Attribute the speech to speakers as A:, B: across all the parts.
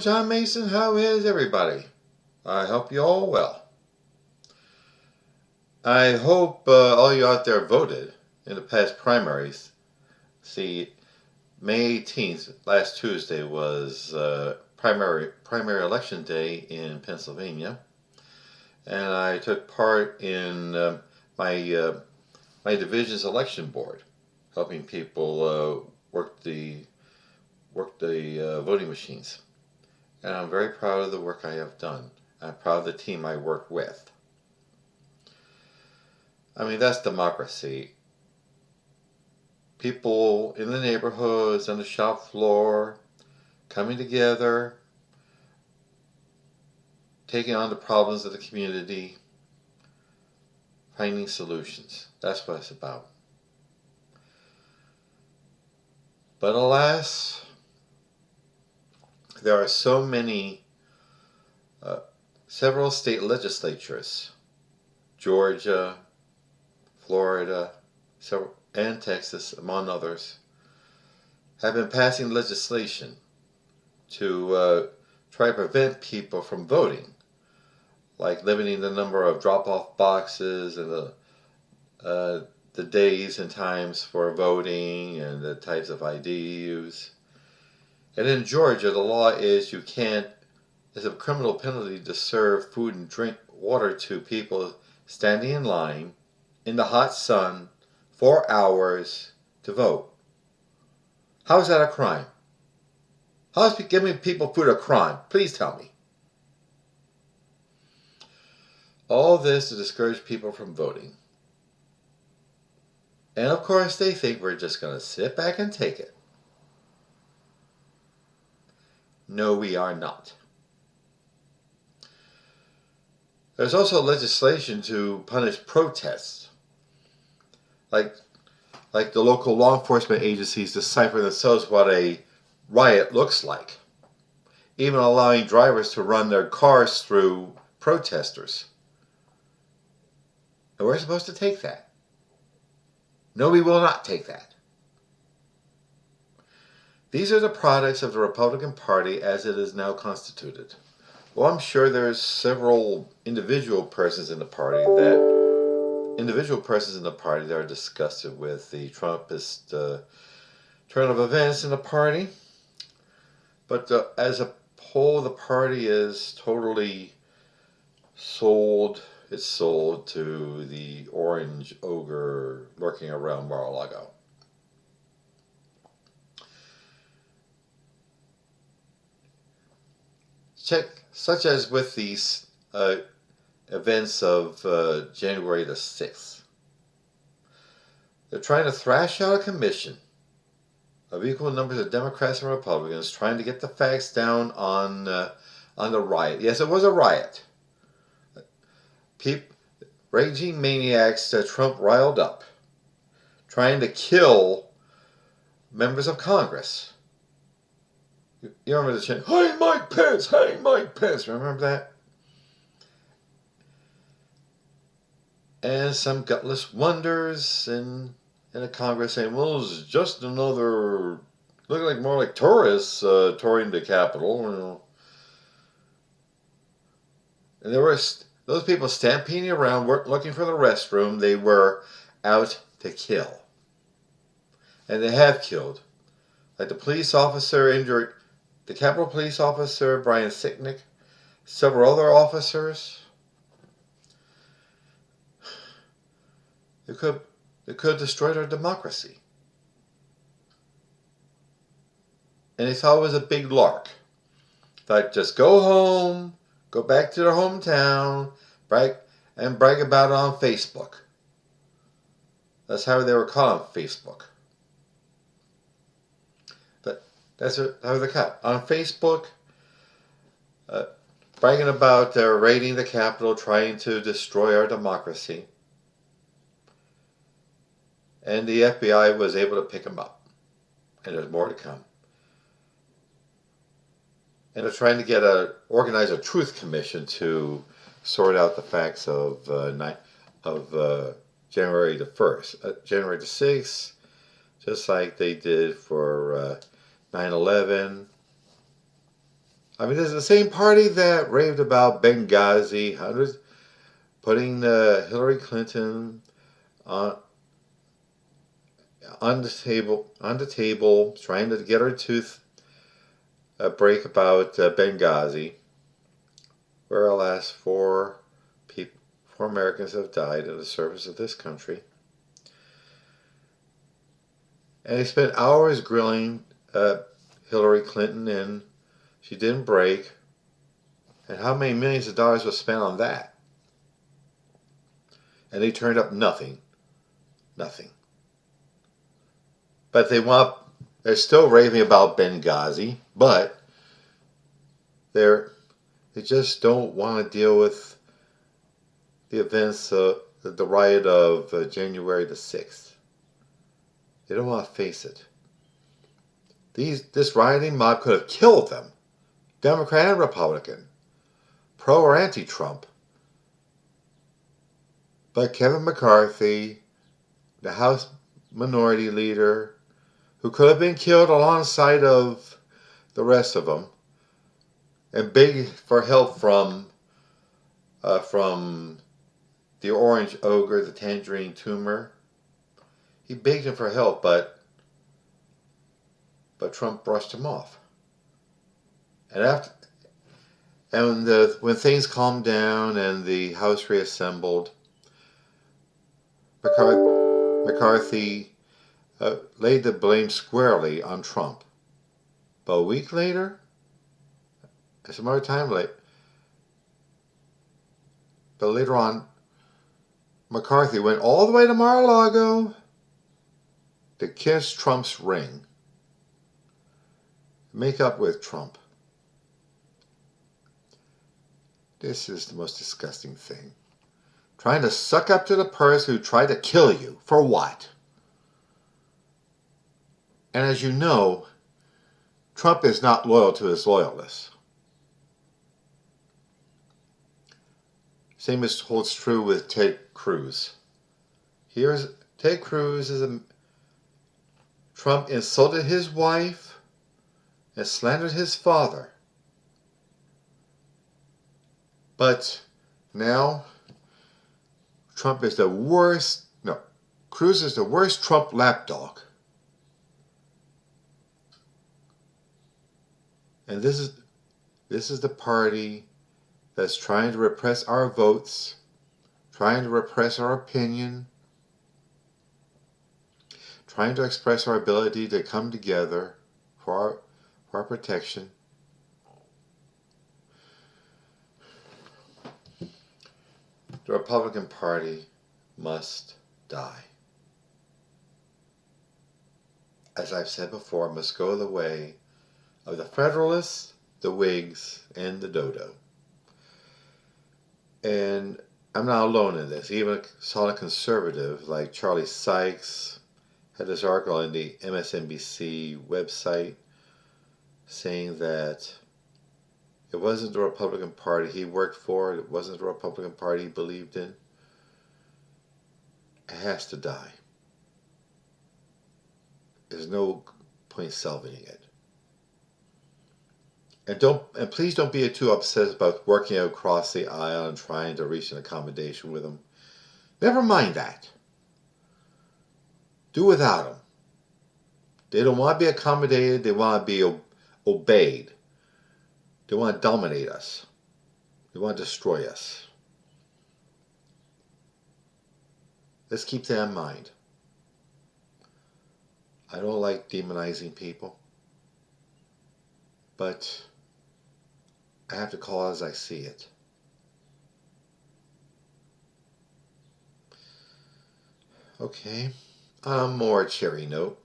A: John Mason. How is everybody? I hope you all well. I hope all you out there voted in the past primaries. See, May 18th, last Tuesday, was primary election day in Pennsylvania, and I took part in my division's election board, helping people work the voting machines. And I'm very proud of the work I have done. I'm proud of the team I work with. I mean, that's democracy. People in the neighborhoods, on the shop floor, coming together, taking on the problems of the community, finding solutions. That's what it's about. But alas, there are so many, several state legislatures, Georgia, Florida, and Texas, among others, have been passing legislation to try to prevent people from voting, like limiting the number of drop-off boxes and the days and times for voting and the types of ID you use. And in Georgia, the law is you can't, it's a criminal penalty to serve food and drink water to people standing in line in the hot sun 4 hours to vote. How is that a crime? How is giving people food a crime? Please tell me. All this to discourage people from voting. And of course, they think we're just going to sit back and take it. No, we are not. There's also legislation to punish protests, like the local law enforcement agencies decipher themselves what a riot looks like, even allowing drivers to run their cars through protesters. And we're supposed to take that. No, we will not take that. These are the products of the Republican Party as it is now constituted. Well, I'm sure there's several individual persons in the party that are disgusted with the Trumpist turn of events in the party. But as a whole, the party is totally sold. It's sold to the orange ogre lurking around Mar-a-Lago. Such as with these events of January the 6th. They're trying to thrash out a commission of equal numbers of Democrats and Republicans, trying to get the facts down on the riot. Yes, it was a riot. Raging maniacs that Trump riled up, trying to kill members of Congress. You remember the chant, "Hang Mike Pence, hang Mike Pence." Remember that? And some gutless wonders in the Congress saying, well, it's just another, looking like more like tourists touring the Capitol. You know. And there were those people stampeding around, looking for the restroom. They were out to kill. And they have killed. Like the police officer injured, the Capitol police officer, Brian Sicknick, several other officers. It could have destroyed our democracy. And they thought it was a big lark. Thought just go home, go back to their hometown, brag about it on Facebook. That's how they were caught on Facebook. But that's how they're caught on Facebook, bragging about raiding the Capitol, trying to destroy our democracy. And the FBI was able to pick them up. And there's more to come. And they're trying to organize a truth commission to sort out the facts of January the 1st. January the 6th, just like they did for 9/11, I mean, this is the same party that raved about Benghazi, putting Hillary Clinton on on the table, trying to get her tooth break about Benghazi, where alas four Americans have died in the service of this country. And they spent hours grilling Hillary Clinton, and she didn't break. And how many millions of dollars was spent on that? And they turned up nothing. Nothing. But they're still raving about Benghazi, but they just don't want to deal with the events, the riot of January the 6th. They don't want to face it. This rioting mob could have killed them, Democrat and Republican, pro or anti-Trump. But Kevin McCarthy, the House Minority Leader, who could have been killed alongside of the rest of them, and begged for help from the orange ogre, the tangerine tumor. He begged him for help, but Trump brushed him off. And when things calmed down and the House reassembled, McCarthy laid the blame squarely on Trump. But a week later, and some other time later on, McCarthy went all the way to Mar-a-Lago to kiss Trump's ring, make up with Trump. This is the most disgusting thing. Trying to suck up to the person who tried to kill you. For what? And as you know, Trump is not loyal to his loyalists. Same holds true with Ted Cruz. Ted Cruz Trump insulted his wife and slandered his father. But now Cruz is the worst Trump lapdog. And this is the party that's trying to repress our votes, trying to repress our opinion, trying to express our ability to come together for our protection. The Republican Party must die. As I've said before, must go the way of the Federalists, the Whigs, and the Dodo. And I'm not alone in this. Even a solid conservative like Charlie Sykes had this article in the MSNBC website saying that it wasn't the Republican Party he worked for, it wasn't the Republican Party he believed in. It has to die. There's no point salvaging it. And please don't be too upset about working across the aisle and trying to reach an accommodation with them. Never mind that. Do without them. They don't want to be accommodated. They want to be obeyed. They want to dominate us. They want to destroy us. Let's keep that in mind. I don't like demonizing people, but I have to call it as I see it. Okay, on a more cheery note,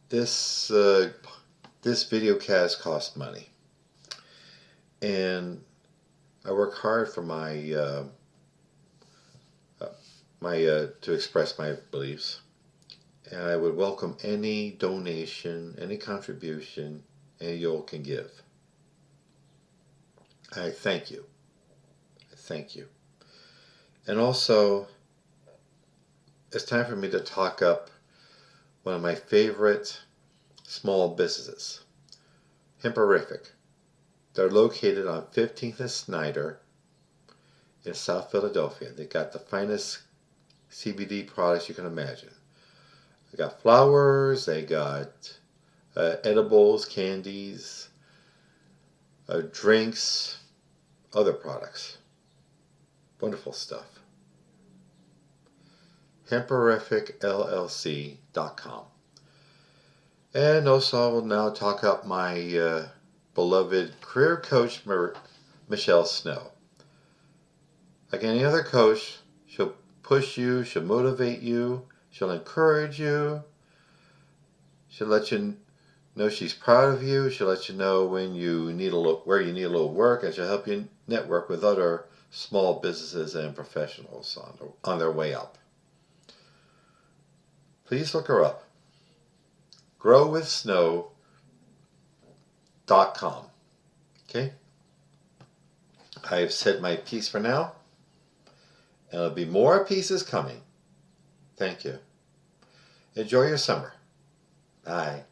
A: this video cast costs money, and I work hard for to express my beliefs, and I would welcome any donation, any contribution any you all can give. I thank you. And also, it's time for me to talk up one of my favorite small businesses. Hemperific. They're located on 15th and Snyder in South Philadelphia. They got the finest CBD products you can imagine. They got flowers, they got edibles, candies, drinks, other products. Wonderful stuff. Hemperificllc.com. And also I will now talk up my beloved career coach, Michelle Snow. Like any other coach, she'll push you, she'll motivate you, she'll encourage you, she'll let you know she's proud of you, she'll let you know when you need where you need a little work, and she'll help you network with other small businesses and professionals on their way up. Please look her up. growwithsnow.com. Okay? I've said my piece for now, and there'll be more pieces coming. Thank you. Enjoy your summer. Bye.